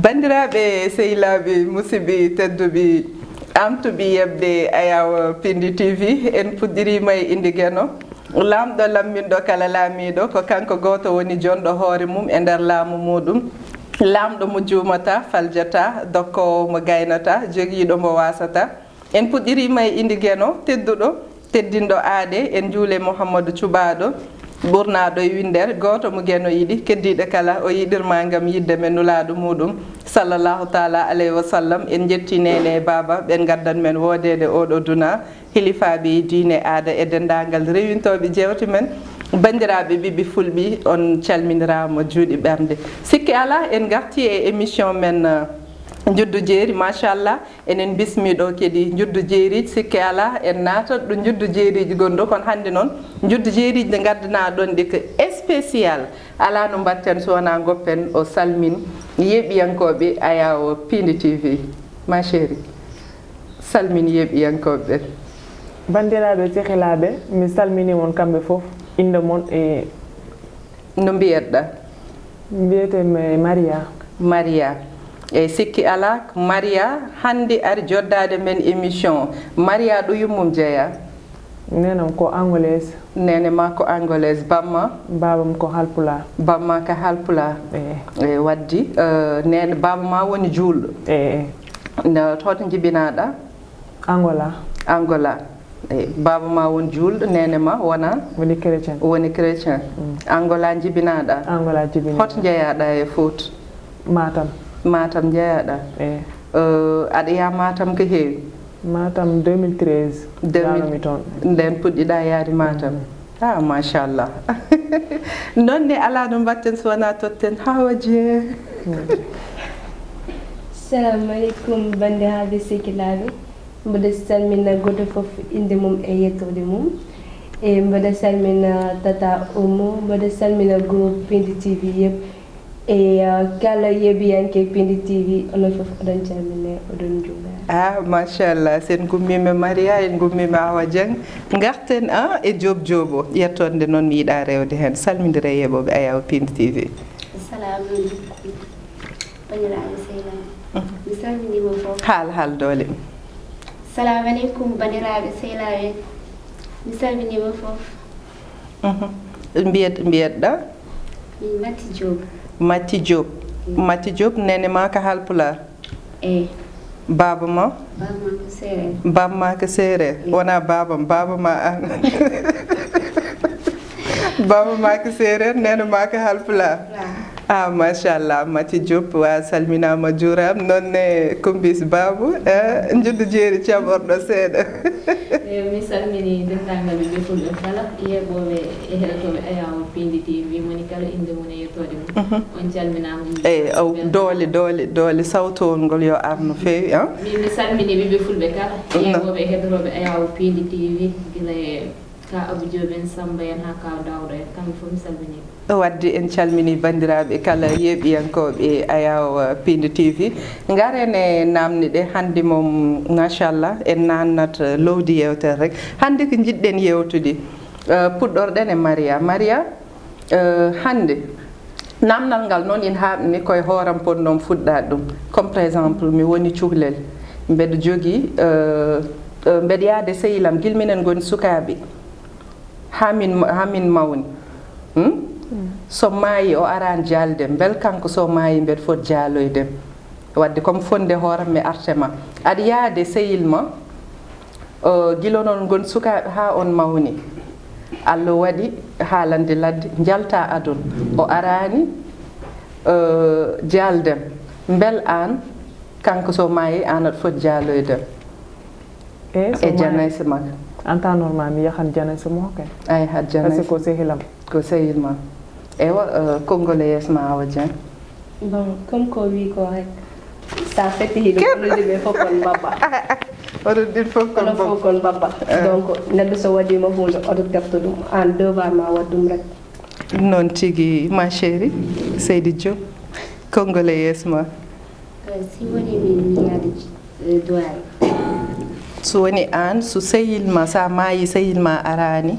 bandiraɓe sehilaɓe musidɓe tedduɓe amtuɓe yebde Ayaw Pindi TV en puɗɗirima e inde gueno lamɗo lamminɗo kala laamiɗo ko kanko goto woni jonɗo hoore mum e nder laamu muɗum lamɗo mo juumata faljata dokkowo mo gaynata joguiɗo mo wasata en puɗɗirima e inde gueno tedduɗo teddinɗo aade en juule Mouhamadou Thioubado ɓurnaɗo e windere goto mo gueno yiiɗi keddiɗo kala o yiɗirma gam yidde men nulaɗo muɗum sallllahu taala alayhi wa sallam en jetti nene e baba ɓen gaddan men wodede oɗo duna hilifaɓe diine aada e dendagal rewintoɓe jewte men bandiraɓe ɓiɓɓe fulɓe on calminirama juuɗe ɓerde sikki ala en garti e émission men juddu jeeri machallah enen bismiɗo kadi juddu jeeriji sikki ala en natat ɗo juddu jeeriji gonɗo kono hande noon juddu jeeriji ɗe gaddana ɗon ɗi ko spécial ala no mbatten so wona goppen o salmin yeeɓiyankoɓe Ayaw Pindi TV ma chéri salmin yeeɓiyankoɓe ɓen bandiraɓe sehilaɓe mi salmini mon kamɓe foof inde mon e no mbiyatɗa mbiyetemi Maria eyyi sikki ala Maria hande ari joddade men émission Maria ɗo yummum jeeya nenam ko angolaise nene ma ko angolaise bamma babam ko halpula bamma ko halpula e waddi nene baba ma woni julɗo toto jibinaɗa Angola eyyi baba ma woni julɗo nene ma wona woni chrétien Angola jibinaɗa hoto jeeyaɗa e Fouta Matam jeeyaɗa aɗa yaha Matam ko heewi Matam 2013 toon nden puɗɗiɗa yaade Matam machallah nonne ala no mbatten so wona totten Hawa Dieng assalamu aleykum bandiraɓe sehilaɓe mboɗo salmina goto foof inde mum e yettode mum e mboɗo salmina tata Oumou mboɗo salmina groupe Pindi TV yeb e kala yeeɓiyanke Pindi TV onon foof oɗon calmine oɗon juuɓa machallah sen gummima Maria en gummima Hawa Dieng garten e Diop o yettonde noon yiiɗa rewde hen salmidire yeeɓoɓe Ayaw Pindi TV assalamu aleykum bandiraɓe sehilaɓe mi salminima foof haal doole assalamu aleykum bandiraɓe sehilaɓe mi salminima foof mbiyatɗa Mati Diop nene ma ko halpular baba ma ko séréer wona baba ma an baba ma ko séréer nene ma ko halpular machallah Mati Diop wa salminama juuram nonne Kumbis Babou juddu jeeri caɓorɗo seeɗa mi salmini dendagal ɓe fulɓe kala yeeɓoɓe e heɗotoɓe Ayaw Pindi TV moni kala inde mum e yettode mum on calminama eyyi doole sawtowol ngol yo ar no feewi mi salmini ɓiɓe fulɓe kala yeeɓoɓe e heɗotoɓe Ayaw Pindi TV guila e ka Abou Diop en Samba en ha ka Dawɗo en kamɓe fof mi salmini wadde en calmini bandiraɓe kala yeeɓiyankoɓe Ayaw Pindi TV garen e namde ɗe hande moom machallah en nannat lowdi yewtere rek hande ko jiɗɗen yewtude puɗɗorɗen e Maria hande namdal ngal noon ina haɓni koye hooram ponnomi fuɗɗade ɗum comme par exemple mi woni cuhlel mbeɗa jogui mbeɗa yaade sehilam guilminen goni sukaɓe hamin mawni so maayi o arani jaldem bel kanko so maayi mbeɗa foti jaloydem wadde comme fonde hooram mi artema aɗa yaade sehil ma guila noon gon sukaɓe ha on mawni Allah waɗi haalande ladde jalta aduna o arani jaldem bel an kanko so maayi an aɗa foti jaloydem e janayse makko en temps normal mi yahan janayse mo kay ay had janayse ko sehilam ko sehilma ewa congolais ma Hawa Dieng bon comme ko wi ko rek sa feti hiɗo ɓurɗi ɓe fof kon babba oɗon ɗin fof kon babba donc neɗɗo so waɗima hunde oɗo defta ɗum an devoir ma waɗ ɗum rek noon tigui ma chéri Seydi Diop congolais ma si woni min yaade doyare so woni an so sehilma sa maayi sehilma arani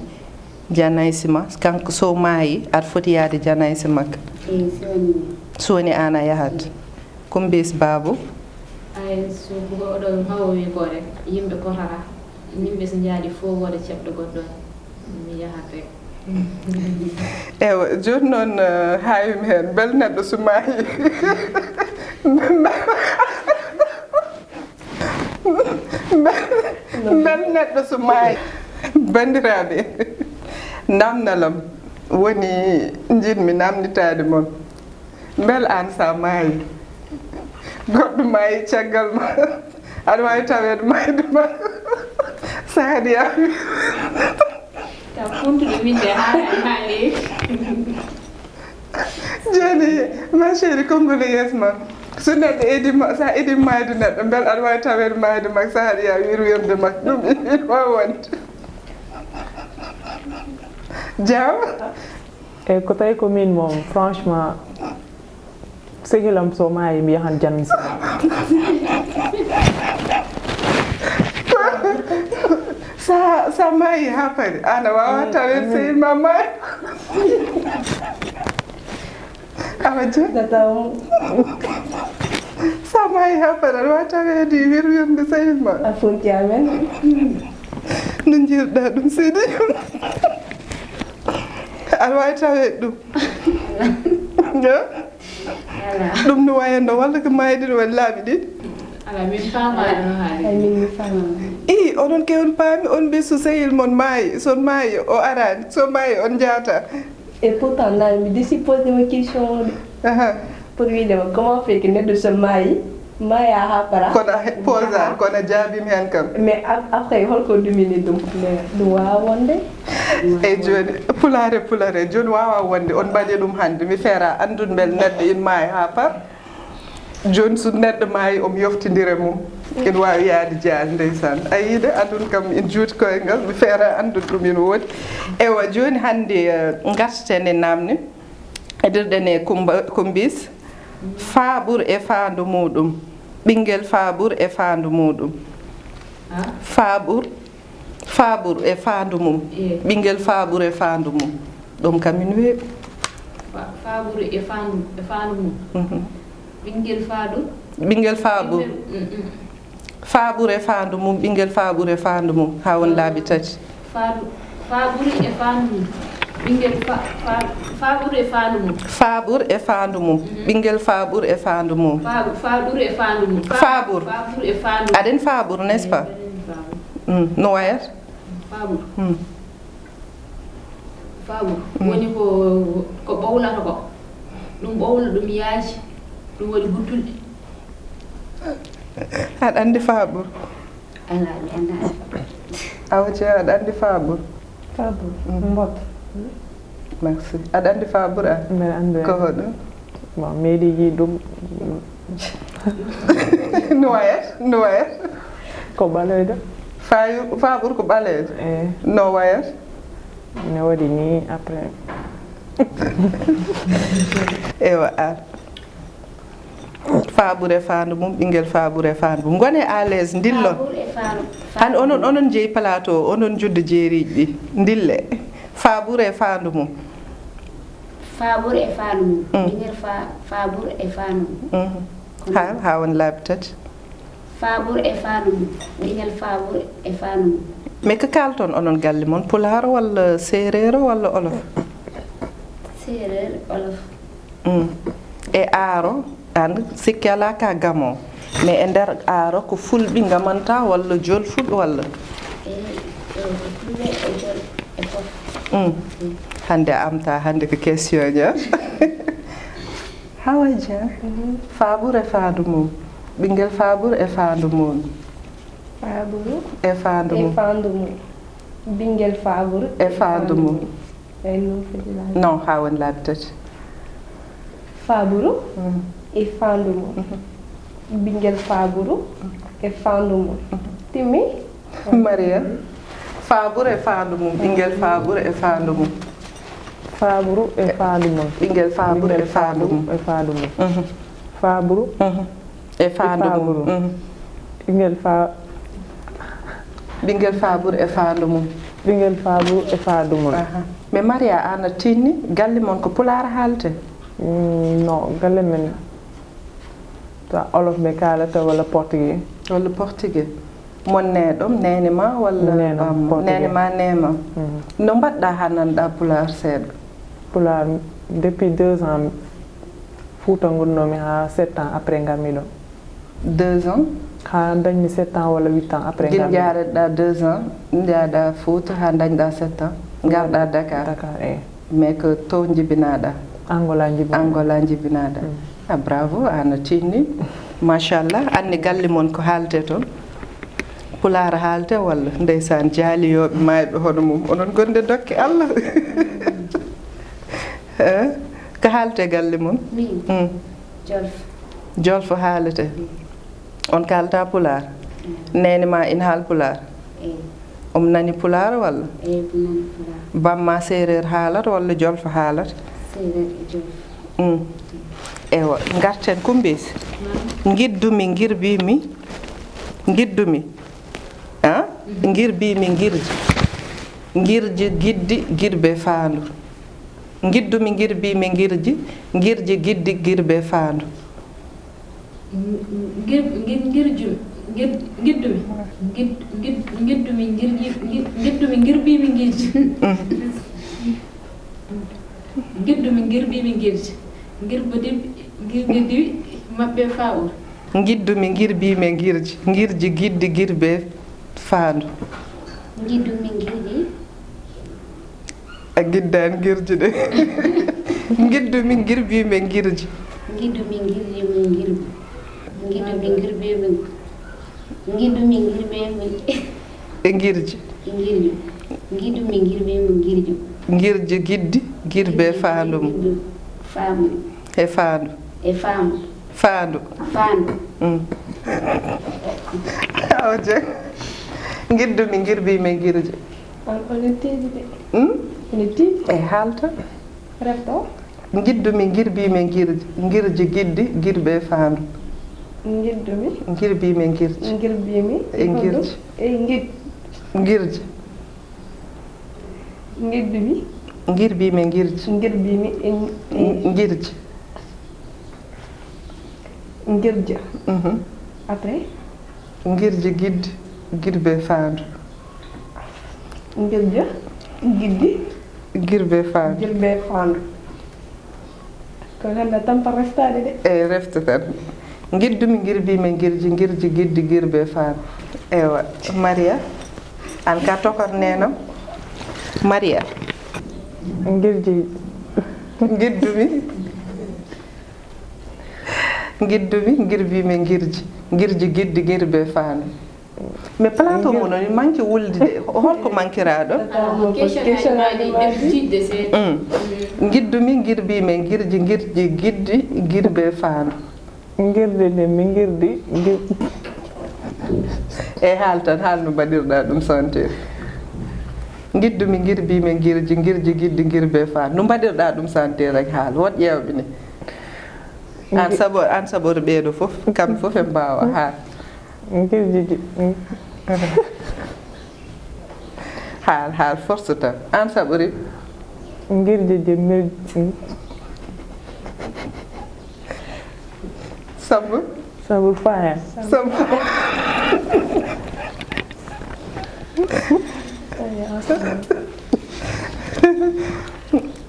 janaysi ma kanko so maayi aɗa foti yaade janaysi makko so woni an a yahat Kumbis Babou ay so oɗo hawowi ko rek yimɓe kotata yimɓe so jaadi fof woda ceɓɗo goɗɗo mi yahat rek ewa joni noon hawimi hen bel neɗɗo so maayi bel neɗɗo so maayi bandiraɓe namdalam woni jinmi namditade moon bel an sa maayi goɗɗo maayi caggal ma aɗa wawi tawede mayde ma Sadia ta funtude winde haali joni ma chéri konngol yes ma so neɗɗo edima sa edi mayde neɗɗo bel aɗa wawi tawede mayde mak Sadia wirwirde mak ɗum ina wawi wonde Diaw e ko tawi ko min moom franchement sehilam so maayi mi yahan jansi sa maayi ha pari ana wawa tawede sehil ma maayi awa je sa maayi ha pari aɗa wawa tawede wirwirde sehil ma a fonti amen no jiiruɗa ɗum seydi aɗa wawi tawede ɗum ɗum no wayno walla ko mayɗino waɗi laaɓi ɗiɗi ala min faamaɗo no haali ay min mi faama i onon kewon paami on ɓe so sehil mon maayi son maayi o arani so maayi on jaata et pourtant nan mi desi posé ma question de pour widema comment fait que neɗɗo so maayi maya ha para kono posani kono jaabimi hen kam mais après holko dumini ɗum ɗum wawa wonde eyyi joni pulare joni wawa wonde on mbaɗi ɗum hande mi feera andude beele neɗɗo ina maayi ha par joni so neɗɗo maayi omo yoftidira mum ina wawi yaade jaal ndeysan a yiide andun kam ina juuti koyngal mi feera andude ɗum ina woodi ewa joni hande gartaten e namni edirɗen e Kumbis faaɓur e faandu muɗum ɓinguel faaɓur e faandu muɗum faaɓur e faandu mum ɓinguel faaɓur e faandu mum ɗum kam min weeɓi faaɓur e faandu mum ɓinguel faaɓur faaɓur e faandu mum ɓinguel faaɓur e faandu mum ha won laabi tati faaɓur e faandu mum ɓinguel faaɓur e faandu mum faaɓur e faandu mum ɓinguel faaɓur e faandu mum faaɓur e faandu mum faaɓur e faandu aɗen faaɓur n'est ce pas no wayata faaɓur woni ko ɓowlata ko ɗum ɓowla ɗum yaaji ɗum waɗi guttulɗe aɗa andi faaɓur ala mi anda awa je aɗa andi faaɓur mbot merci aɗa andi faaɓur a mbeɗa andi ko hoɗum bon meeɗi yi ɗum no wayata ko ɓaloyde faaɓur ko ɓaleede no wayata ne waɗi ni après ewa an faaɓur e faandu mum ɓinguel faaɓur e faandu mum gone à l'aise dillon han onon jeeyi plateau onon judde jeeriiji ɗi dille faaɓur e faandu mum faaɓur e faandu mum ɓinguel faaɓur e faandu mum ha won laabi tati faaɓur e faandu mum ɓinguel faaɓur e faandu mum mais ko kalton onon galle moon pulaar walla séeréer walla olof séeréer olof e aaro an sikki ala ka gamo mais e nder aaro ko fulɓe gamanta walla jolfuɓe walla fulɓe e jol e fof hande amta hande ko question ja hawa dia faaɓur e faandu mum ɓinguel faaɓur e faandu mum faaɓuru e faandu mum ɓinguel faaɓuru e faandu mum non ha won laabi tati faaɓuru e faandu mum ɓinguel faaɓuru e faandu mum timmi Maria faaɓur e faandu mum ɓinguel faaɓur e faandu mum faaɓuru e faandu mum ɓinguel faaɓur e faandu mum faaɓuru e faandu mum ɓinguel faaɓur e faandu mum ɓingel faabu e faadu mum. mais Maria ana tinni galle mon ko pulaar haalte? Non, galle men ta olof ɓe kaalata walla portugais. Walla portugais. Mon neeɗom nene ma walla nene ma nema. No mbaɗɗa ha nanɗa pulaar seeɗa? Pulaar depuis 2 ans Fouta gonnomi ha 7 ans après ngarmi ɗo. 2 ans? Ha dañmi 7 ans walla 8 ans après ngarmi. Guila jaareɗa 2 ans jaaɗa Fouta ha dañɗa 7 ans garɗa Dakar. Dakar eyi. Mais que to jibinaɗa? Angola jibinaɗa. Angola jibinaɗa. Ah bravo ana tinni machallah. Anni galle mon ko haalte toon? Pulaar haalte walla ndeysan jaaliyoɓe mayɓe hono mum onon gonde dokke Allah. Ko haalte galle mon? Min Jolf. Jolf haalete. On kalta pulaar? Nene ma ina haal pulaar? Omo nani pulaar walla? Nani pulaar. Bamma séeréer haalat walla Jolf haalat? Séeréer e Jolf. Ewa garten Kumbisi. Giddumi girbimi giddumi girbimi girji girji giddi girbe faandu. Giddumi girbimi girji girji giddi girbe faandu. Giddumi girbimi girji giddumi girbimi girji girdi mabbe faawur. Giddumi girbimi girji girji giddi girbe faandu. Giddumi girdi a giddani girji de. Giddumi girbimi girji giddumi girji min girbi giddumi girbimi giddumi girbimi e girji girji giddumi girbimi girji girji giddi girbe faandu mum. Faamu e faandu e faamu faandu faandu. Awje giddumi girbimi girji. On teedi de. Ene teedi. E haalta Refto. giddumi girbimi girji girji giddi girbe faandu. Giddumi girbimi girji girbimi e girji e girji giddumi girbimi girji girbimi e girji girja. Après girji giddi girbe faandu. girja giddi girbe faandu. girbe faandu. Ko handa tampa reftade de. e refta tan giddumi girbimi girji girji giddi girbe faandu. Ewa Maria an ka tokor nenam Maria girji giddumi giddumi girbimi girji girji giddi girbe faandu. Mais plateau mo non manki wulde de holko mankiraɗo? Giddumi girbimi girji girji giddi girbe faandu. girde nde mi girdi e haal tan haal no mbaɗirɗa ɗum sentir. Giddumi girbimi girji girji giddi girbe faandu no mbaɗirɗa ɗum sentir rek haal wot ƴewɓe ni an saɓoro ɓeeɗo fof kamɓe fof e mbawa haal. girji haal force tan an saɓori girji je sabu faya sabu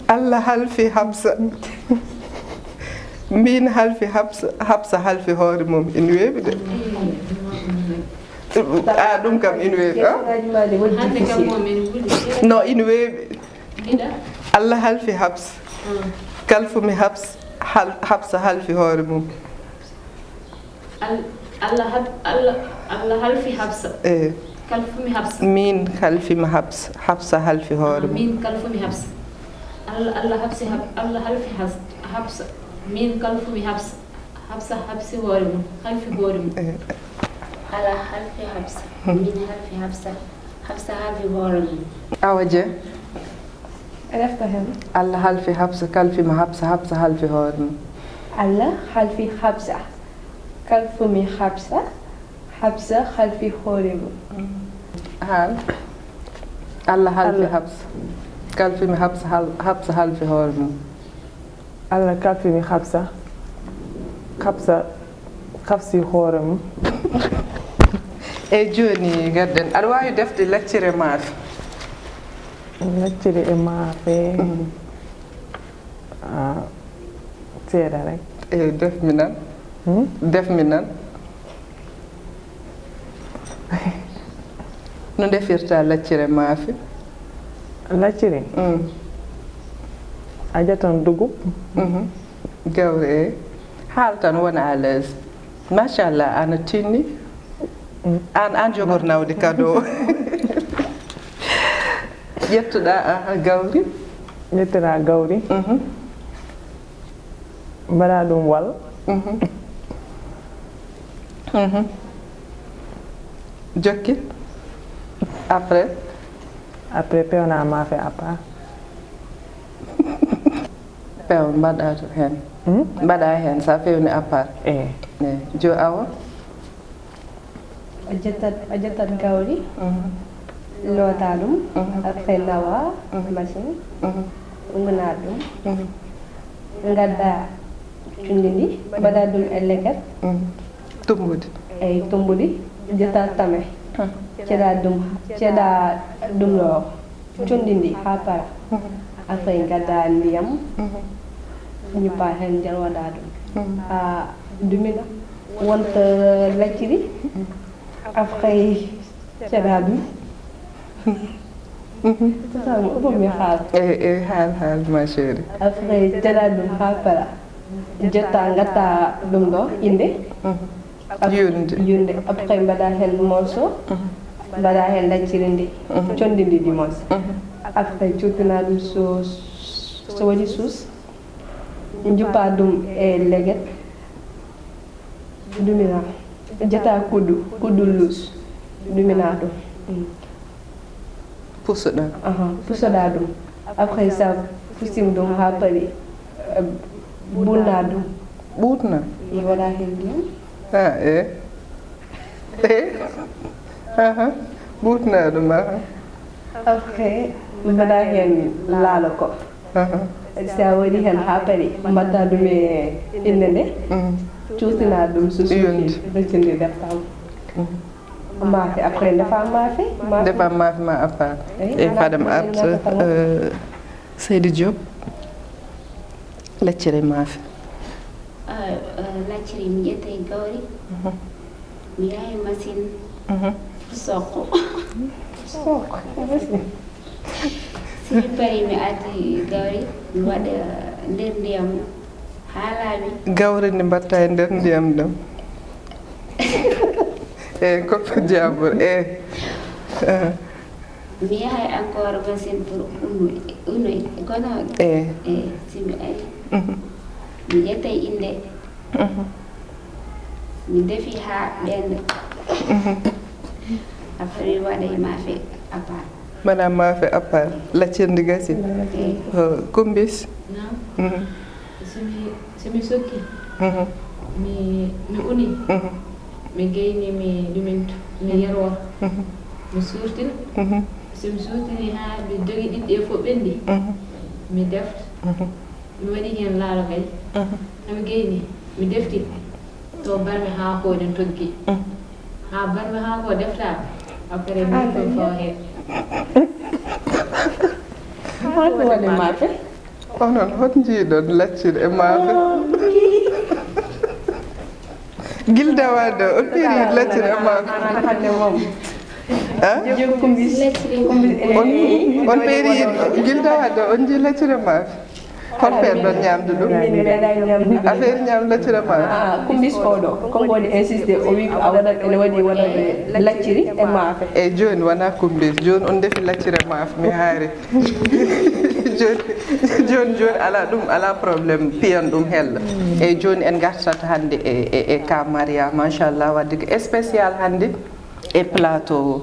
Allah halfi Habsa min halfi Habsa halfi hoore mum ina weeɓi de. ɗum kam ina weeɓi non ina weeɓi. Allah halfi Habsa kalfumi Habsa halfi hoore mum. Allah halfi Habsa kalfumi Habsa min kalfimi Habsa halfi hoore mum. min kalfumi Habsa Allah halfi Habsa min kalfumi Habsa habsi hoore mum halfi hoore mum. Allah halfi Habsa min halfi Habsa halfi hoore mum. Awa Dia Refta hen. Allah halfi Habsa kalfimi Habsa halfi hoore mum. Allah halfi Habsa kalfumi Habsa halfi hoore mum. haal Allah halfi habsa kalfimi habsa halfi hoore mum Allah kalfimi habsa hafsi hoore mum eyyi joni gadden aɗa wawi defde laccire maafe laccire e maafe seeɗa rek eyyi defmi nan no defirta laccire maafe laccire a jatan dugub gawri eyyi haal tan wona à l'aise machallah ana tinni an jogornawde cadeau ƴettuɗa gawri ƴettira gawri mbaɗa ɗum wal jokki après pewna maafe à part pew mbaɗa to hen mbaɗa hen sa fewni à part eyyi jo awa a ƴettat gawri loota ɗum après nawa machine ummina ɗum gadda cundi ndi mbaɗa ɗum e leggal tumbude eyyi tumbuɗi ƴetta tame ceeɗa ɗum ɗo cundi ndi ha para après gadda ndiyam ñippa hen nder waɗa ɗum ha dumina wonta lacciri après ceeɗa ɗum mi haal eyyi haal ma chéri après ceeɗa ɗum ha para jetta gatta ɗum ɗo inde yunde après mbaɗa hen morceau mbaɗa hen lacciri ndi condi ndi di mos après cuttina ɗum so waɗi suus juppa ɗum e leguet ɗumina jetta kuddu lus ɗumina ɗum pusoɗa ɗum après sa pustim ɗum ha paari ɓulna ɗum ɓuutna i waɗa hen ndiyam ɓuutna ɗum après mbaɗa hen laalo ko sa waɗi hen ha paari mbatta ɗum e inde nde cuutina ɗum so suuɗi deftam maafe après defa maafe ma à part e fadam art Seydi Diop laccire maafe lacciri mi ƴettay gawri mi yahi machine sokko simi pari mi addi gawri mi waɗa nder ndiyam ha laaɓi gawri ndi mbatta e nder ndiyam ɗam eyyi koppa jabour mi yahay encore machine pour unoy gono simi ari mi ƴettay inde mi defi ha ɓenda après mi waɗay maafe à part mbaɗa maafe à part laccirndi gasi kumbis somi sokki mi uni mi gayni mi ɗumintu mi yerwor mi suurtina somi suurtini ha mi jogi ɗiɗɗi fof ɓendi mi defta mi waɗi hen laalo kadi hami gayni mi defti to barmi ha koɗen toggi ha barmi ha ko deftama après mi ɗum fo he hako waɗi maafe onon hot jiiɗon laccir e maafe gildawade on ɓeeri laccir e maafe hande mom on ɓeeri gildawade on ji laccir e maafe hol ɓerɗon ñamde ɗum affaire ñam laccire maafe kumbis oɗo konko waɗi insisté o wi a waɗat ene waɗi waɗade lacciri e maafe eyyi joni wona kumbis joni on defi laccire maafe mi haari joni ala ɗum ala probléme piyan ɗum hella eyyi joni en gartat hannde e ka Maria machallah wadde ko spécial hannde e plateau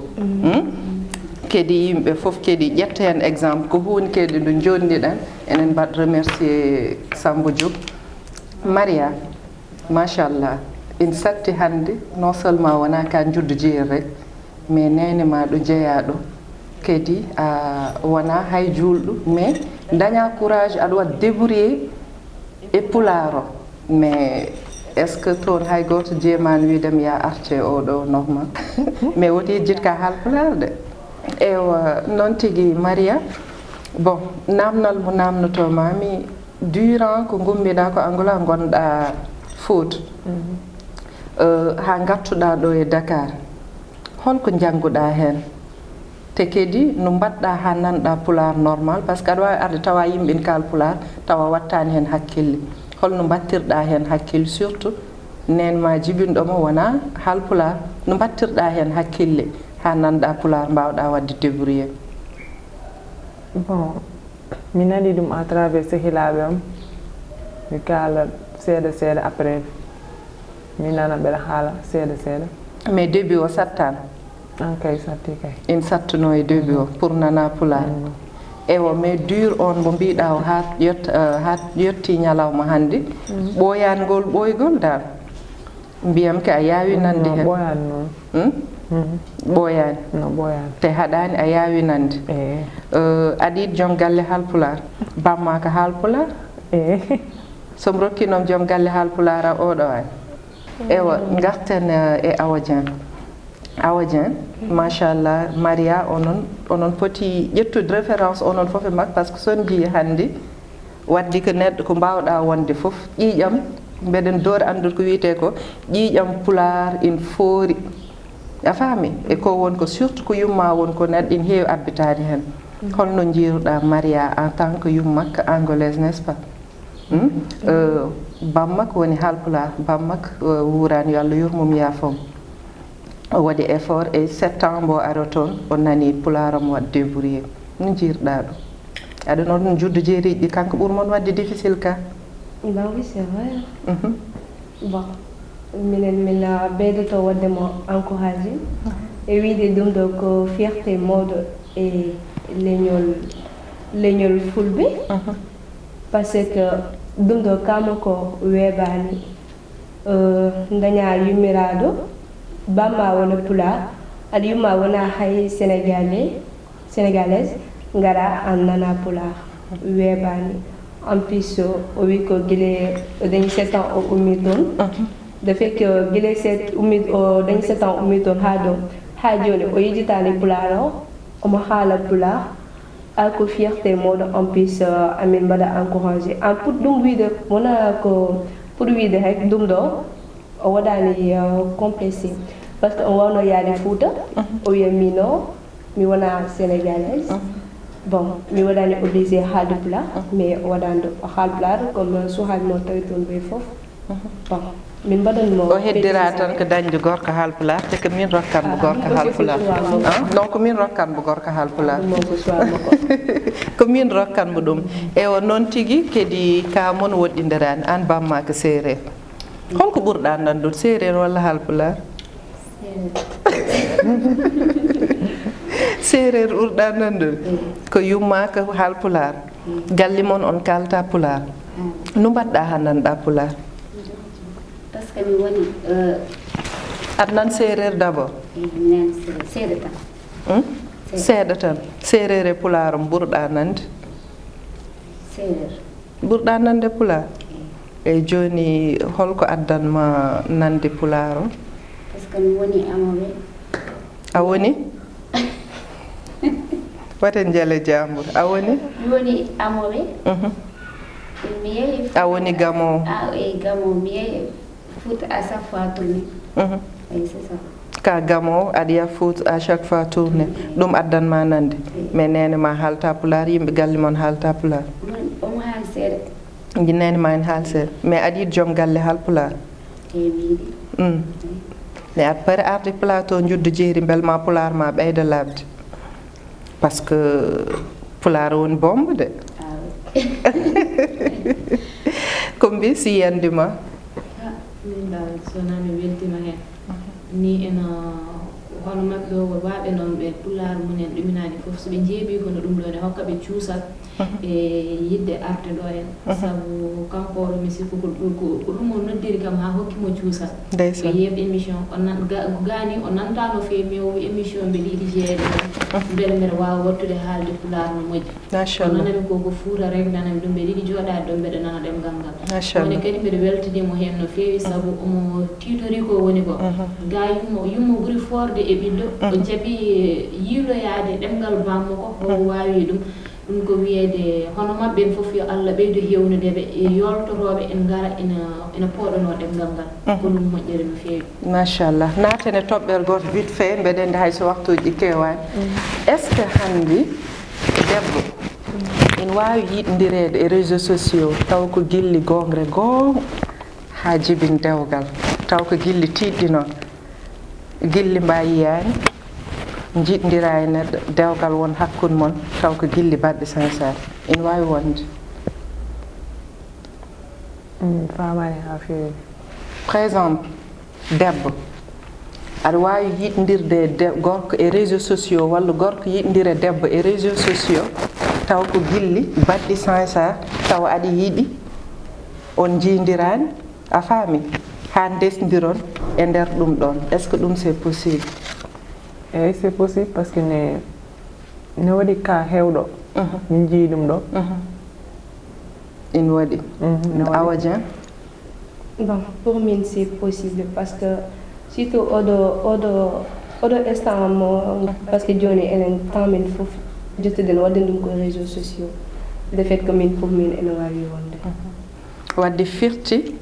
kedi yimɓe fof kedi ƴetta hen exemple ko hunde kedi ndu jondiɗen enen mbaɗ remercier Samba Diop Maria machallah in satti hannde non seulement wona ka juddu jeeri rek mais nene ma ɗo jeeya ɗo kedi wana hay julɗo mais daña courage aɗa wat débrouiller e pularo mais est ce que toon hay goto jeemani widem ya arce oɗo normal mais woti jitka halpular de ewa noon tigui Maria bon namnal mo namnotomami durant ko gummiɗa ko Angola gonɗa Fouta ha gattuɗa ɗo e Dakar holko jangguɗa hen te kedi no mbaɗɗa ha nanɗa pular normal par ce que aɗa wawi arde tawa yimɓe ne kal pular tawa wattani hen hakkille holno battirɗa hen hakkille surtout nenma jibinɗomo wona halpular no battirɗa hen hakkille ha nanɗa pular mbawɗa wadde débrouiller bon mi nani ɗum à travers sehilaɓe am mi kala seeɗa seeɗa après mi nana ɓeɗa haala seeɗa seeɗa mais début o sattano an kay satti kay in sattuno e début o pour nana pular ewo mais dur on mo mbiɗa o ha yetti ñalawma hande ɓoyangol ɓoygol dal mbiyam ke a yawi nande hen ɓoyani noon ɓoyani no ɓoyani te haɗani a yawi nande aɗa yiɗi joom galle halpular bamma ko halpular somi rokkinom joom galle halpular a oɗo ay ewa garten e Awa Dieng machallah Maria onon poti ƴettude référence onon foof e makko par ce que son jii hannde waddi ko neɗɗo ko mbawɗa wonde foof ƴiiƴam mbeɗen doori andude ko wiyete ko ƴiiƴam pular ina foori a faami e ko won ko surtout ko yumma won ko neɗɗo ina heewi abbitade hen holno jiiruɗa Maria en tant que yummakko angolaise n'est ce pas bammakko woni halpular bammakko wurani yo Allah yurmum yaafom o waɗi effort e 7 ans mbo ara toon o nani pularam wadde débrouillé no jiirɗa ɗum aɗa noon juddu jeeriji ɗi kanko ɓuurmon wadde difficile ka bah oui c'est vrai bon minen min ɓeydoto waddemo encouragé e wiide ɗum ɗo ko fierté mawɗo e leñol fulɓe parce que ɗum ɗo kamo ko weeɓani daña yummiraɗo bamma wona pular aɗa yumma wona hay sénégalaise ngara an nana pular weeɓani en plus o wi ko guile o dañi 7 ans o ummi toon de fait que guile o dañi 7 ans ummi toon ha ɗo ha joni o yejitani pular o omo haala pular ako fierté mawɗo en plus amin mbaɗa encouragé en pour ɗum wiide wona ko pour wiide hay ɗum ɗo o waɗani complexé par ce que on wawno yaade Fouta o wiya mino mi wona sénégalaise bon mi waɗani obligé haalde pular mais o waɗani o haal pular comme suhaalmo tawi toon ɓe foof bon min mbaɗanmo o heddira tan ko dañde gorko halpular te ko min rokkanmo gorko halpular donc min rokkanmo gorko halpular ko min rokkanmo ɗum ewo noon tigui kadi ka moon woɗɗidirani an bamma ko séréer holko ɓurɗa nandude séréer walla halpular séréer ɓurɗa nandude ko yumma ko halpular galli moon on kalta pular no mbaɗɗa ha nanɗa pular par ce que mi woni aɗa nan séréer d' abord seeɗa tan seeɗa tan séréer e pular o ɓurɗa nande séréer ɓurɗa nande pular eyyi joni holko addanma nande pular o par ce que mi woni amoɓe a woni waten jaale jambour a woni mi woni amoɓe mi yeehi a woni gamowo eyi gamowo mi yeehi Fouta à chaque fois tourné eyi c'est ça ka gamowo aɗa yiya Fouta à chaque fois tourné ɗum addanma nande mais nene ma haalta pular yimɓe galle moon haalta pular omo haali seeɗa nene ma en haal seeɗa mais aɗa yiɗi joom galle halpular eyi mi yiɗi mais aɗa paari arde plateau juddu jeeri belma pular ma ɓeyda labde par ce que pular woni bombe de ko mbi si yandima min dal sona mi weltima hen ni ena hono maɓɓe o waaɓe noon ɓe pulaar munen ɗuminaani fof so ɓe jeeɓii kono ɗum ɗo ne hokka ɓe cuusal e yidde arde ɗo en sabu kanko oɗo mi sikku ko ɗum o noddiri kam haa hokkimo cuusal ɓe yeeɓ émission gaani o nantaa no feewi mi o wi émission mbiɗa yiɗi jeeyde mbele mbeɗa waawa wattude haalde pulaar no moƴƴi o nanami koko fuuta rek nanami ɗum mbeɗa yiɗi jooɗaade ɗo mbeɗa nana ɗemngal ngal woni kadi mbeɗa weltanimo heen no feewi sabu omo tiitori ko woni ko ga yummo ɓuri forde e ɓiɗɗo o jaɓi yiiloyaade ɗemngal bammo ko o waawi ɗum ɗum ko wiyeede hono maɓɓe en fof yo Allah ɓeydo yewnudeɓe e yoltotooɓe en ngara ena pooɗanoo ɗemngal ngal ko ɗum moƴƴere no feewi machallah naaten e toɓɓere goto vite fait mbeɗen nde hayso waktuuji keewaani est ce que hanndi debbo ina waawi yiɗondireede e réseaux sociaux taw ko gilli gongre goonga haa jibin dewgal taw ko gilli tiiɗɗi noon gilli mba yiyaani jiɗndira e neɗɗo dewgal won hakkude mon taw ko gilli baɗɗe sincére ina waawi wonde famani ha feewi par exemple debbo aɗa waawi yiɗndirde gorko e réseaux sociaux walla gorko yiɗndira debbo e réseaux sociaux taw ko gilli baɗɗi sincére taw aɗa yiɗi on jiindiraani a faami haa ndesdiron e nder ɗum ɗon est ce que ɗum c'est possible eyyi c'est possible par ce que ne waɗi ka heewɗo min jii ɗum ɗo ina waɗi Awa Dieng bon pour min c'est possible parce que surtout oɗo instant mo par ce que joni enen temps min fof jottuɗen wadde ɗum ko réseaux sociaux le fait que min pour min ene wawi wonde wadde firti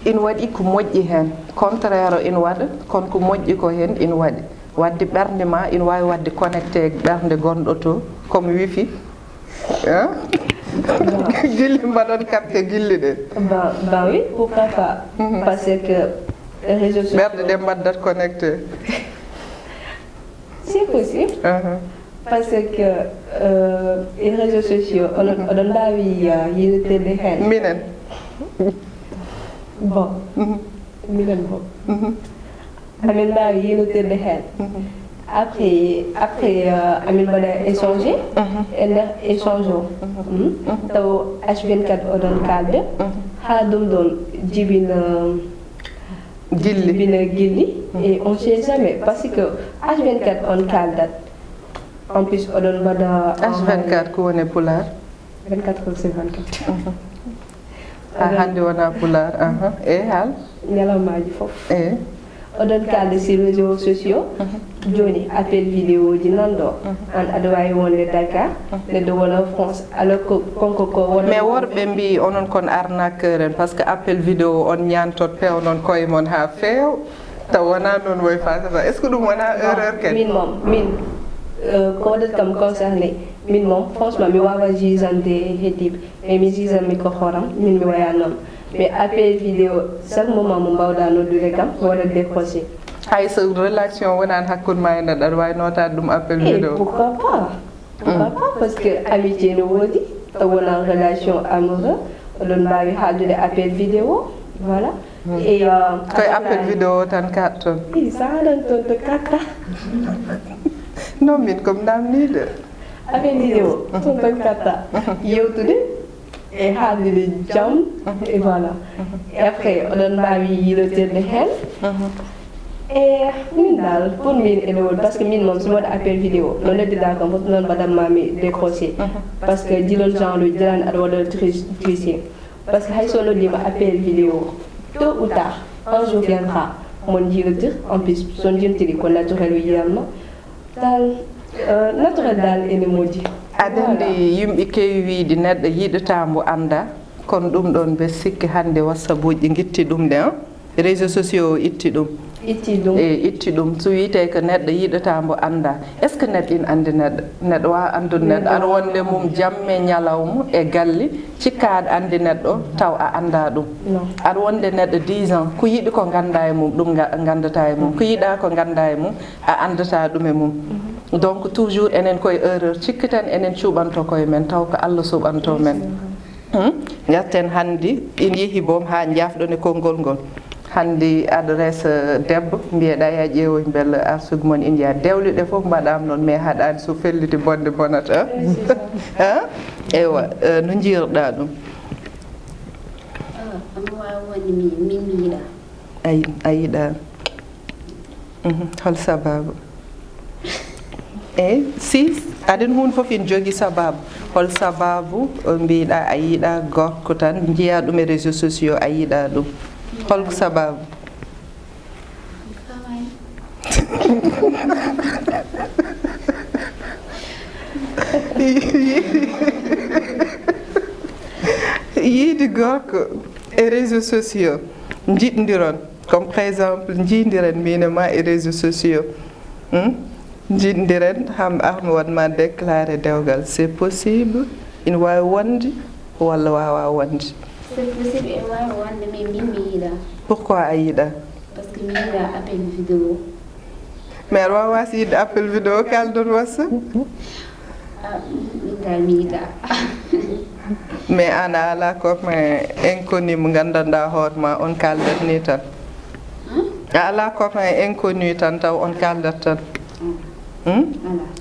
ina waɗi ko moƴƴi heen contraire o ina waɗa kono ko moƴƴi ko heen ina waɗi wadde ɓernde ma ina waawi wadde connecté ɓernde gonɗo to comme wifi gilli mbaɗon capté gilli ɗe ben oui pourquoi pas parce que réseaux sociaux ɓerde ɗe mbaddat connecté c'est possible parce que les réseaux sociaux oɗon mbaawi yiltirde heen minen bon minen bon amin mbaawi yiltirde heen après amin mbaɗa échanger e nder échange o taw H24 oɗon kalde haa ɗum ɗon jibina gilli et on sait jamais parce que H24 on kaldat en plus oɗon mbaɗa H24 ko woni pulaar 24 heures sur 24 hannde wona pulaar e haal ñalawmaji fof oɗon kalde sur réseaux sociaux joni appel vidéo ji nanɗo an aɗa wawi wonde Dakar neɗɗo wona France alors que konko ko wona mais worɓe mbi onon kon arnaqueur en par ce que appel vidéo on ñantot pewnon koye mon ha feew taw wona noon woy fasata est ce que ɗum wona erreur ken min ko waɗat kam concerné min moom franchement mi wawa jugande heddiɓe mais mi juganmi ko hooram min mi waya noon mais appel vidéo chaque moment mo mbawɗa noddude kam mi waɗat décroché hay so relation wonani hakkude ma e neɗɗo aɗa wawi notade ɗum appel vidéo pourquoi pas parce que amitié no woodi taw wona relation amoureux oɗon mbawi haaldude appel vidéo voilà et koye appel vidéo tan katton i sa haɗan toon to katta non min komi namnide appel vidéo toon tan katta yewtude e haaldude jaam et voilà et après oɗon mbawi yilotirde heen e min dal pour min ene woodi par ce que min moom somi waɗa appel vidéo no noddiɗa kam fof noon mbaɗanmami décroché par ce que jilol genre uji jirani aɗa waɗa triché par ce que hay so noddima appel vidéo tôt ou tard un jour viendra mon jilotir en plus son jiltiri ko naturel o yiyanma dal naturel dal ene moƴƴi aɗa andi yimɓe kewi wiide neɗɗo yiɗata mbo anda kono ɗum ɗon be sikki hannde whatsapp uji guitti ɗum ɗe réseaux sociaux o itti ɗum itti ɗum so wiyete ko neɗɗo yiɗata mbo anda est ce que neɗɗo ina andi neɗɗo wawa andude neɗɗo aɗa wonde mum jamme ñalawma e galle cikka aɗa andi neɗɗo taw a anda ɗum aɗa wonde neɗɗo 10 ans ko yiɗi ko ganda e mum ɗum gandata e mum ko yiɗa ko ganda e mum a andata ɗum e mum donc toujours enen koye erreur cikki tan enen cuɓanto koye men taw ko Allah suɓanto men gatten hannde in yeehi boom ha jafɗon e konngol ngol handi adresse debbo mbiyeɗa ya ƴeewoy bel arsugue mon india dewleɗe fof mbaɗam noon mais haɗani so felliti bonde bonata eywa no jiiruɗa ɗum a yiiɗa hol sababu eyyi si aɗen hunde foof ene jogui sababu hol sababu mbiɗa a yiiɗa gorko tan jiiya ɗum e réseaux sociaux a yiiɗa ɗum holko sababu yiide gorko e réseaux sociaux jiɗdiron comme par exemple jiidiren minema e réseaux sociaux jiɗdiren armi wonma déclaré dewgal c'est possible ina wawi wonde walla wawa wonde c'est possible ene wawi wonde mais min mi yiiɗa pourquoi a yiiɗa par ce que mi yiiɗa appel vidéo mais aɗa wawa wasi yidde appel vidéo kaldon wassa min dal mi yiiɗa mais an a ala copain inconnu mo gandanɗa hoorema on kaldat ni tan a ala copain inconnu tan taw on kaldat tan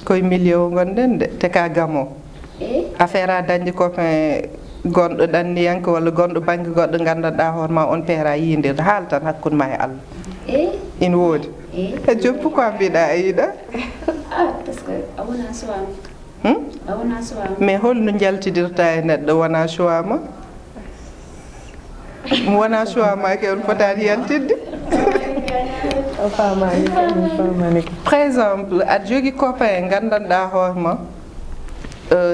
koye milieu gonɗen de te ka gamo affaire a dañde copain gonɗo ɗanniyanke walla gonɗo banggue goɗɗo gandanɗa hoorema on peera yiidirde haal tan hakkude ma e Allah ina woodi e joni pourquoi mbiɗa a yiiɗa par ce que a wona suwami a wona suwami mais holno jaltidirta e neɗɗo wona suwama mo wona suwama ke on fotani yaltidde par exemple aɗa jogui copain gandanɗa hoorema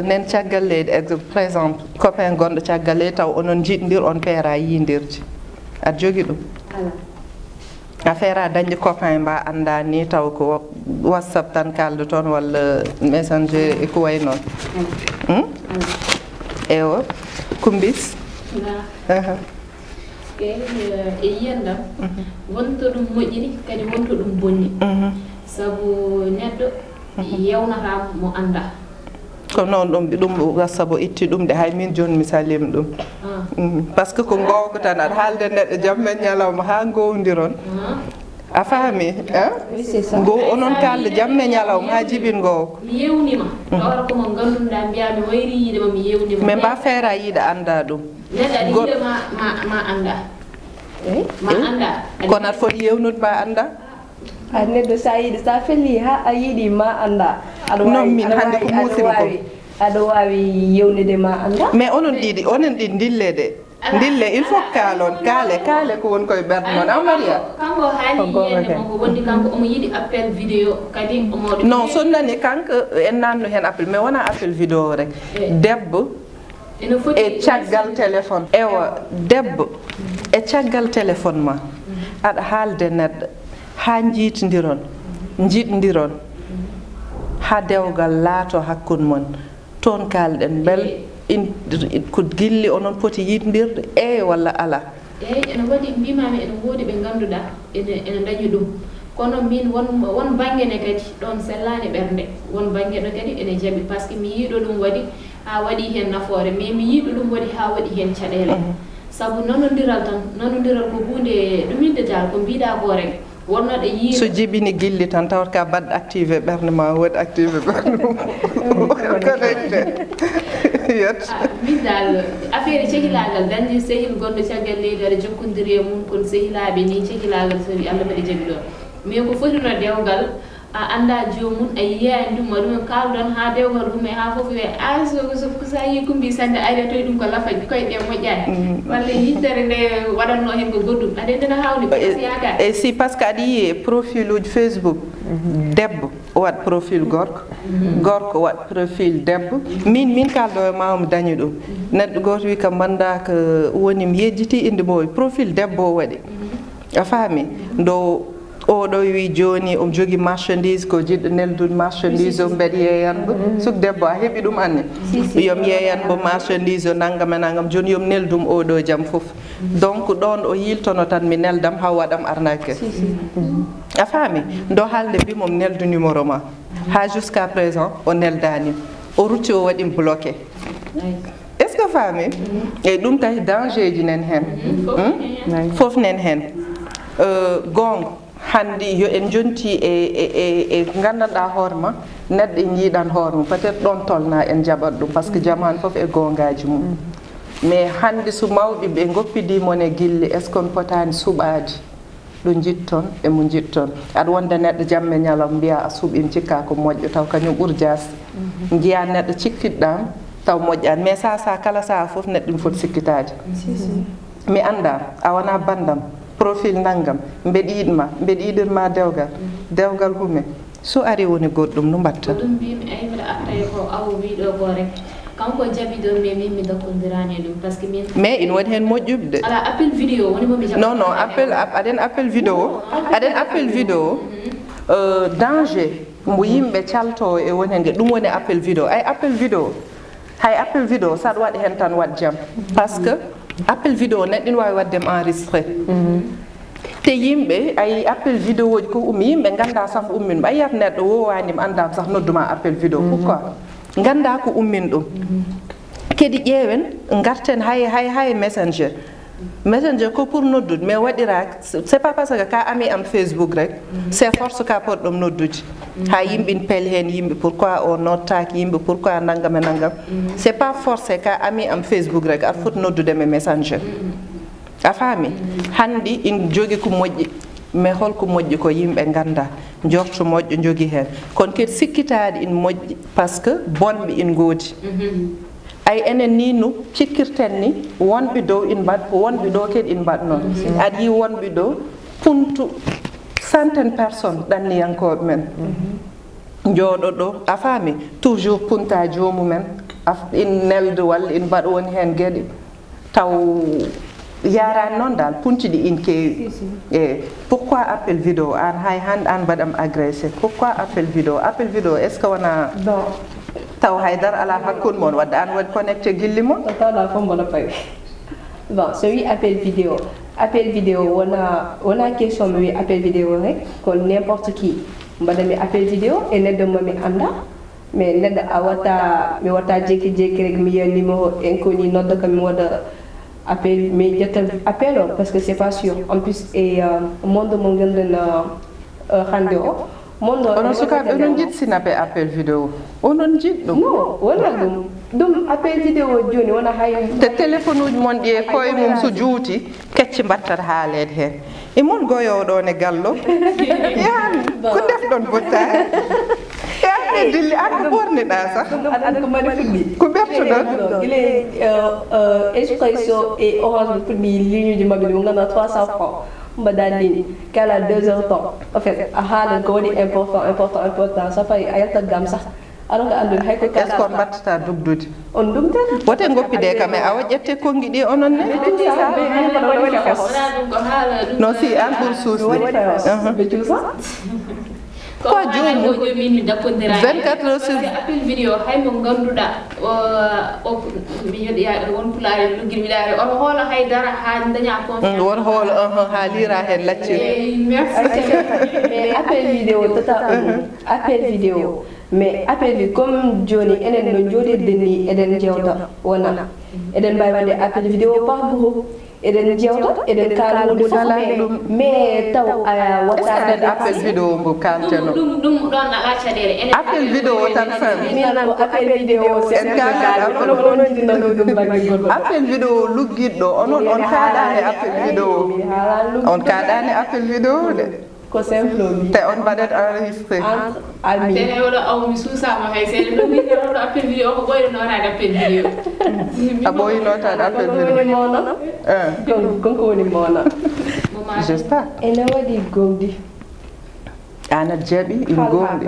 nen caggal leydi exemple par exemple copain gonɗo caggal leydi taw onon jiɗodir on peera yiidirde aɗa jogui ɗum affaire a dañde copain mba anda ni taw ko whatsapp tan kalde toon walla messenger e ko way noon ewo kumbis e yiyandam wonto ɗum moƴƴiri kadi wonto ɗum bonni sabu neɗɗo yewnata mo anda ko noon ɗum sabu itti ɗum de hay min joni mi salima ɗum par ce que ko gowko tan aɗa haalde neɗɗo jamma ñalawma ha gowdiron a faami onon kalde jamme ñalawma ha jibin gowko mi yewnima tawata komo ganduɗa mbiya mi wayri yiidema mi yewnima mais mba feera yiiɗa anda ɗum neɗɗo aɗa yiiɗa ma anda ma anda kono aɗa foti yewnude ma anda a neɗɗo sa yiiɗi sa felli ha a yiiɗi ma anda non min hande ko musiba ko aɗa wawi yewnude ma anda mais onon ɗiɗi dille de dille il faut kaalon kaale ko woni koye ɓerde noon an Maria kanko haali yiyande mo ko wondi kanko omo yiiɗi appel vidéo kadi omo non so nani kanko en nanno hen appel mais wona appel vidéo rek debbo e caggal téléphone ewa debbo e caggal téléphone ma aɗa haalde neɗɗo ha jiɗdiron ha dewgal laato hakkude mon toon kalɗen bel ko gilli onon poti yiidirde walla ala eyyi ene waɗi mbimami ene woodi ɓe ganduɗa ene dañi ɗum kono min won banggue ne kadi ɗon sellani ɓerde won banggue ɗo kadi ene jaaɓi par ce que mi yiiɗo ɗum waɗi ha waɗi hen nafoore mais mi yiiɗo ɗum waɗi ha waɗi hen caɗele saabu nanodiral ko hunde ɗuminde dal ko mbiɗa ko rek wonnoɗo yiiɗo so jibini gilli tan tawat ka baɗɗo activé ɓerde ma waɗi activé ɓerde mum connecté yet min dal affaire cehilagal dañde sehil gonɗo caggal leydi aɗa jokkodiri e mum kono sehilaɓe ni cehilagal so Allah mbaɗi jaaɓi ɗon mais ko fotino dewgal a anda jomum a yiyani ɗum waɗum kalɗon ha dewgal ɗum e ha foof wiye so sa yi kumbi sande ari toye ɗum ko lafaji koye ɗe moƴƴani walla yiddere nde waɗanno hen ko goɗɗum aɗa ndena hawni yaga e si par ce que aɗa yiiye profil uji Facebook debbo waɗ profil gorko waɗ profil debbo min kalɗo e mawmi dañi ɗum neɗɗo goto wi kam manda ko woni mi yejjiti inde mo profil debbo o waɗi a faami ndo oɗo wi joni omo jogui marchandise ko jiɗɗo neldude marchandise o mbeɗa yeeyanmo suk debbo a heeɓi ɗum anne yomi yeeyanmo marchandise o naggam e naggam joni yomi neldum oɗo jaam foof donc ɗon o yiltono tan mi neldam haw waɗam arnaque a faami ndo haalde mbimomi neldu numéro ma ha jusqu'à présent o neldani o rutti o waɗim bloqué est ce que faami eyyi ɗum tahi danger ji nen hen foof nen hen gonga handi yo en jonti e gandanɗa hoorema neɗɗo jiiɗan hoorema peut être ɗon tolna en jaɓat ɗum par ce que jamanu foof e gongaji mum mais hande so mawɓe ɓe goppidimon e guille est ce que on potani suɓade ɗo jitton emo jitton aɗa wonda neɗɗo jamme ñalawma mbiya a suuɓima cikka ko moƴƴo taw kañum ɓuuri jasde jiya neɗɗo cikkiɗɗam taw moƴƴani mais sa kala saha foof neɗɗo ɗum foti sikkitade mi anda a wona bandam profil naggam mbeɗa yiɗma mbeɗa yiɗirma dewgal hume so ari woni goɗɗum no mbatta ɗum mbimi ay mbiɗa arta ko awo wiɗo ko rek kanko jaɓi ɗon mais min mi dokkodirani e ɗum par ce que min mais ina woni hen moƴƴuɓe de ala appel vidéo woni momi jaɓa non aɗen appel vidéo danger mo yimɓe calto e woni hen ɗum woni appel vidéo ay appel vidéo saɗa waɗa hen tan wat jaam par ce que appel vidéo neɗɗo ina wawi waddem enregistré te yimɓe ay appel vidéo ji ko ummi yimɓe ganda sah ummin ɓa yiyat neɗɗo wowanima andama sah nodduma appel vidéo pourquoi ganda ko ummin ɗum kadi ƴeewen garten hay messenger ko pour noddude mais waɗira c'est pas parce que ka ami am Facebook rek c'est force ka poɗɗom noddude ha yimɓe pel hen yimɓe pourquoi o noddtaki yimɓe pourquoi naggam e naggam c'est pas forcé ka ami am Facebook rek aɗa foti noddude me messenger a faami handi in jogui ko moƴƴi mais holko moƴƴi ko yimɓe ganda jorto moƴƴo jogui hen kono kadi sikkitade ina moƴƴi par ce que bonɓe ina goodi ay enen ni no cikkirten ni wonɓe dow ina mbaɗ wonɓe ɗo kadi ina mbaɗ noon aɗa yi wonɓe ɗo puntu centaine personnes ɗanniyankoɓe men jooɗo ɗo a faami toujours punta jomumen in nelde walla in mbaɗa woni hen gueɗe taw yarani noon dal puntiɗi in keewi e pourquoi appel vidéo an hay hande an mbaɗam agressé pourquoi appel vidéo est ce que wona taw haydara ala hakkude moon wadde an waɗi connecté guilli moon tawɗa fof mboɗo pawi bon so wi appel vidéo wona question mi wi appel vidéo rek ko n'importe qui mbaɗami appel vidéo e neɗɗo momi anda mais neɗɗo mi watta jekki rek mi yiya numéro inconnu nodda ka mi waɗa appel mais ƴetta appel o parce que c'est pas sûr en plus e monde mo ganduɗen hande o onon sukaɓe onon jiɗ sinaɓe appel vidéo onon jiɗ ɗum non wona ɗum appel vidéo joni wona hay te téléphone uji mon ɗi e koye mum so juuti kecce mbattat haalede hen e mon goyowo ɗon e gallo yahan ko defɗon bottare yaane dilli an ko ɓorniɗa sah aɗa ko mbaɗi fuɗɗi ko ɓertuɗon guila expresso et orange ɓe fuɗɗi ligne uji mabɓe ɗi mo ganduɗa 300 francs mbaɗa ligne kala 2 heures temps en fait a haalan ko woni important so fayi a yaltat gam sah aɗa nga andude hay ko est ce que on mbattata dugdude on ɗumtan wote goppide kam e awa ƴette konngui ɗi onon ne non si an ɓuuri suusde ɓe cuusa ko jomum min mi dakkodirani 24 heures sur appel vidéo hay mo ganduɗa o mi yoɗiya won pulaare luggir wiɗare on hoola haydara ha daña confiance won hoola ha lira hen laccir mais appel vidéo tata appel vidéo mais appel bi comme joni enen no joɗirde ni eɗen jewta wona eɗen mbawi wadde appel vidéo par groupe eɗen jewta eɗen kaala wonde fof mais taw a wattade appel vidéo mbo kalteno ɗum ɗon ala caɗele appel vidéo tan fami min nan ko appel vidéo en kaala appel vidéo luggiɗɗo onon on kaɗani appel vidéo on kaɗani appel vidéo de ko simple bi te on mbaɗet enregistré entre ami tene oɗo awmi suusama hay sene ɗum wiide oɗo appel vidéo ko ɓoyɗo notade appel vidéo a ɓooyi notade appel vidéo konko woni mona j'espère ene waɗi gomdi an aɗa jaaɓi ina gomɗi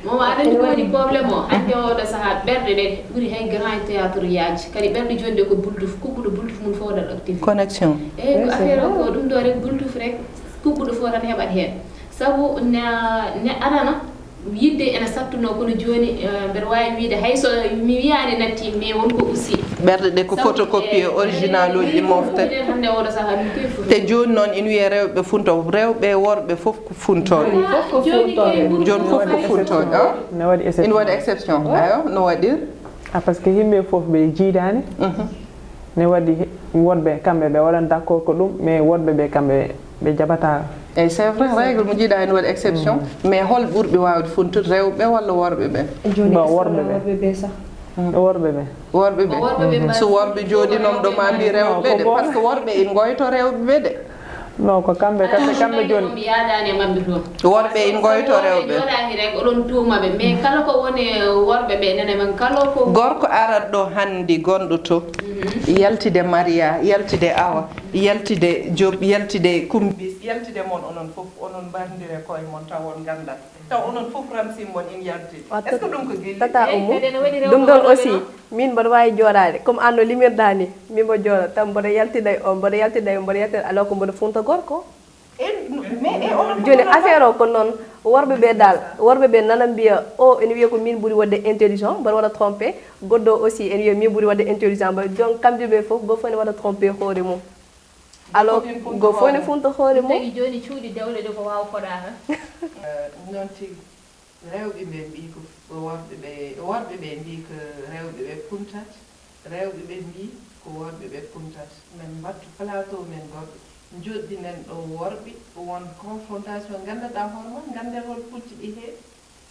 momo aɗani ko woni probléme o hande oɗo saaha ɓerɗe ɗe ɓuuri hay grand théâtre yaji kadi ɓerɗe joni ɗe ko bultuf kubɓuɗo bultuf mum fof waɗat activité connexion eyyi ko affaire o ko ɗum ɗo rek bultuf rek kubɓuɗo fof tan heɓat hen saabu ne arana yidde ene sattuno kono joni mbeɗa wawi wiide hayso mi wiyani natti mais wonko aussi ɓerɗe ɗe ko photocopie original uji ɗi mofte hande oɗo saaha min koye fof te joni noon ina wiye rewɓe funto rewɓe worɓe foof ko funtoɓe joni foof ko funtoɓe ina waɗi exception ayo no waɗir par ce que yimɓe foof ɓe jiidani ne waɗi woɗɓe kamɓe ɓe waɗan d' accord ko ɗum mais woɗɓe ɓe kamɓe ɓe jaɓata Et c'est vrai règle mo jiiɗa en waɗi exception mais hol ɓurɓe wawde funtude rewɓe walla worɓe ɓe bon worɓe ɓe sax worɓe ɓe so worɓe jooɗinom ɗo ma mbi rewɓe de par ce que worɓe en goyto rewɓe ɓe de non ko kamɓe kamɓe joni mi yaadani e mabɓe toon worɓe en goyto rewɓe joɗaki rek oɗon tuumaɓe mais kala ko woni worɓe ɓe nene men kala ko gorko arat ɗo handi gonɗo to yaltide Maria yaltide Awa yaltide Diop yaltide Kumbis yaltide mon onon fof onon bandire koye mon taw on gandat taw onon fof ramsimon in yaltide est ce que ɗum ko guilli tata Oumou ɗum ɗon aussi min mboɗo wawi jooɗade comme an no limirɗa ni min mbo jooɗa taw mboɗo yaltida o mboɗo yaltida alors que mboɗo funta gorko joni affaire o ko noon worɓe ɓe nana mbiya o ene wiya ko min ɓuuri wadde intelligent mboɗo waɗa trompé goɗɗo aussi ene wiya min ɓuuri wadde intelligent donc kamɓe ɓe fof go fof ne waɗa trompé hoore mum alors go fof ne funta hoore mum tagi joni cuuɗi dewle ɗe ko wawa koɗaka noon tigi rewɓe ɓe mbi ko worɓe ɓe mbi ko rewɓe ɓe puntat rewɓe ɓe mbi ko worɓe ɓe puntat men mbattu plateau men goɗɗo joɗɗinen ɗo worɓe won confrontation gandanɗa hoore mon ganden hol pucci ɗi he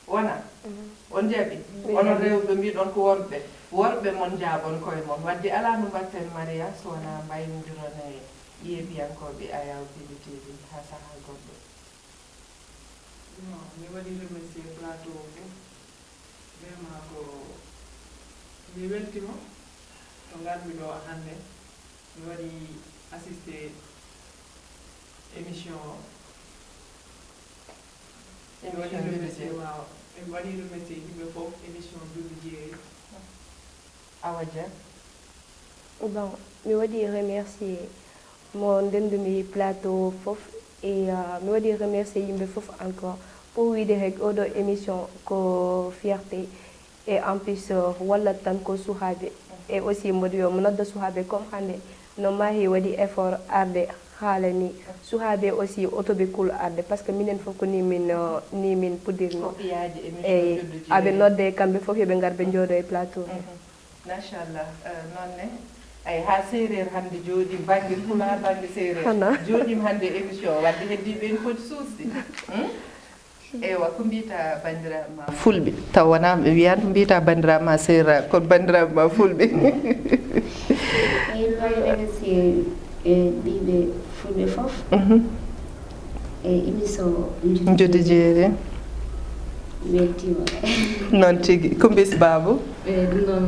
wona on jaaɓi onon rewɓe mbiɗon ko worɓe mon jaabon koye mon wadde ala no mbatten Maria so wona mbaynodiron e ƴeebiyankoɓe Ayaw TV ha saaha goɗɗo non mi waɗi remercier plateau o fof vraiment ko mi weltima to ngarmi ɗo hannde mi waɗi assisté émission o mi waɗi remercier waaw mi waɗi remercier yimɓe fof émission Duuɓi Jeeri Awa Dia bon mi waɗi remercier mo ndendumi plateau fof et mi waɗi remercier yimɓe fof encore pour wiide rek oɗo émission ko fierté et en plus wallat tan ko suhaaɓe et aussi mboɗo yo mo nodda suhaaɓe comme hannde no maahi waɗi effort arde haala ni suhaaɓe aussi otoɓe kuul arde par ce que minen fof ko ni min puɗɗirno eyi aɓe nodde kamɓe fof yoɓe ngar ɓe jooɗo e plateau machallah nonne ay ha séréer hannde jooɗi banggue pulaar banggue séréer jooɗima hannde émission wadde heddiɓe en foti suusde ewa ko mbiyata bandiraɓe ma fulɓe taw wona ɓe wiyan ko mbiyata bandiraɓe ma séréer kono bandiraɓe ma fulɓe eyi wawi remercier ɓiɓe fulɓe fof e émission Joddi Jeeri weltima noon tigui Kumbis Babou ɗum ɗon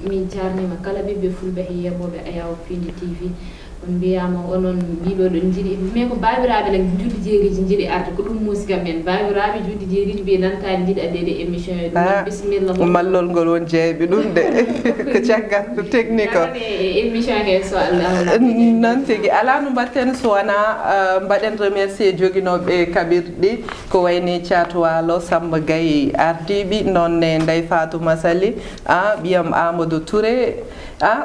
mi jarnima kala ɓiɓɓe fulɓe e yeɓoɓe Ayaw TV on mbiyama onon mbiɗo ɗon jiiɗi mais ko babiraɓe le Joddi Jeeriji jiiɗi arde ko ɗum musikam men babiraɓe Joddi Jeeriji ɓe nantani jiiɗi addede émission e ɗum bisimilla mallol ngol won jeeyɓe ɗum de ko caggal ko technique o émission ke so Allah noon tigui ala no mbatten so wona mbaɗen remercier joguinoɓe kaɓirɗi ko wayni Thiatou Walo Samba Gaye ardiɓe nonne Ndeye Fatou Massaly ɓiyam Amadou Touré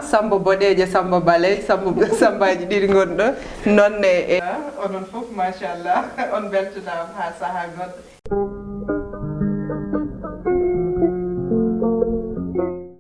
Samba Boɗeje Samba Baley sambaji ɗiɗi gonɗo nonne e onon fof machallah on beltanama ha saaha goɗɗo